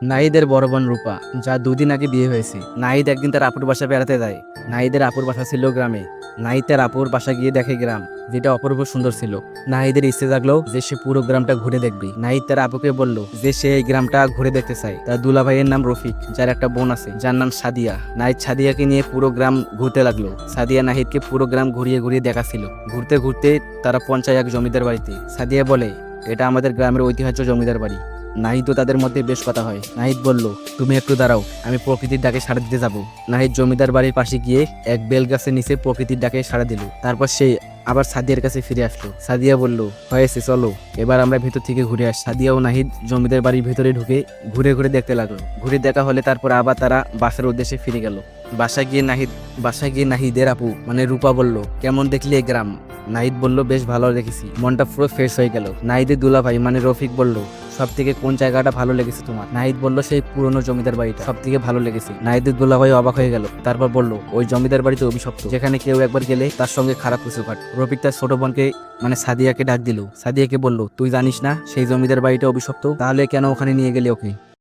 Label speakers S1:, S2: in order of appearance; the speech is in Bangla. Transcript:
S1: নাহিদের বড় বোন রূপা, যা 2 দিন আগে বিয়ে হয়েছে। নাহিদ একদিন তার আপুর বাসা বেড়াতে যায়। নাহিদের আপুর বাসা ছিল গ্রামে। নাহিদ তার আপুর বাসা গিয়ে দেখে গ্রাম, যেটা অপূর্ব সুন্দর ছিল। নাহিদের ইচ্ছে জাগলো যে সে পুরো গ্রামটা ঘুরে দেখবে। নাহিদ তার আপুকে বলল যে সে এই গ্রামটা ঘুরে দেখতে চায়। তার দুলা ভাইয়ের নাম রফিক, যার একটা বোন আছে যার নাম সাদিয়া। নাহিদ সাদিয়াকে নিয়ে পুরো গ্রাম ঘুরতে লাগলো। সাদিয়া নাহিদকে পুরো গ্রাম ঘুরিয়ে ঘুরিয়ে দেখাছিল। ঘুরতে ঘুরতে তারা পৌঁছায় এক জমিদার বাড়িতে। সাদিয়া বলে, এটা আমাদের গ্রামের ঐতিহ্য জমিদার বাড়ি। নাহিদ ও তাদের মধ্যে বেশ কথা হয়। নাহিদ বলল, তুমি একটু দাঁড়াও, আমি প্রকৃতির ডাকে সাড়া দিতে যাব। নাহিদ জমিদার বাড়ির পাশে গিয়ে এক বেল গাছের নিচে প্রকৃতির ডাকে সাড়া দিল। তারপর সে আবার সাদিয়ার কাছে ফিরে আসলো। সাদিয়া বলল, হয়েছে, চলো এবার আমরা ভেতর থেকে ঘুরে আসি। সাদিয়া ও নাহিদ জমিদার বাড়ির ভেতরে ঢুকে ঘুরে ঘুরে দেখতে লাগলো। ঘুরে দেখা হলে তারপর আবার তারা বাসার উদ্দেশ্যে ফিরে গেল। বাসায় গিয়ে নাহিদের আপু মানে রূপা বলল, কেমন দেখলি এই গ্রাম? নাহিদ বলল, বেশ ভালো দেখেছি, মনটা পুরো ফ্রেশ হয়ে গেল। নাহিদের দুলাভাই মানে রফিক বলল, সব থেকে কোন জায়গাটা ভালো লেগেছে তোমার? নাহিদ বলল, সেই পুরনো জমিদার বাড়িটা সব থেকে ভালো লেগেছে। নাহিদের দুলাভাই অবাক হয়ে গেল। তারপর বলল, ওই জমিদার বাড়িতে অভিশপ্ত, যেখানে কেউ একবার গেলে তার সঙ্গে খারাপ কিছু ঘটে। রফিক তার ছোট বোনকে মানে সাদিয়াকে ডাক দিল। সাদিয়াকে বলল, তুই জানিস না সেই জমিদার বাড়িটা অভিশপ্ত? তাহলে কেন ওখানে নিয়ে গেলে ওকে?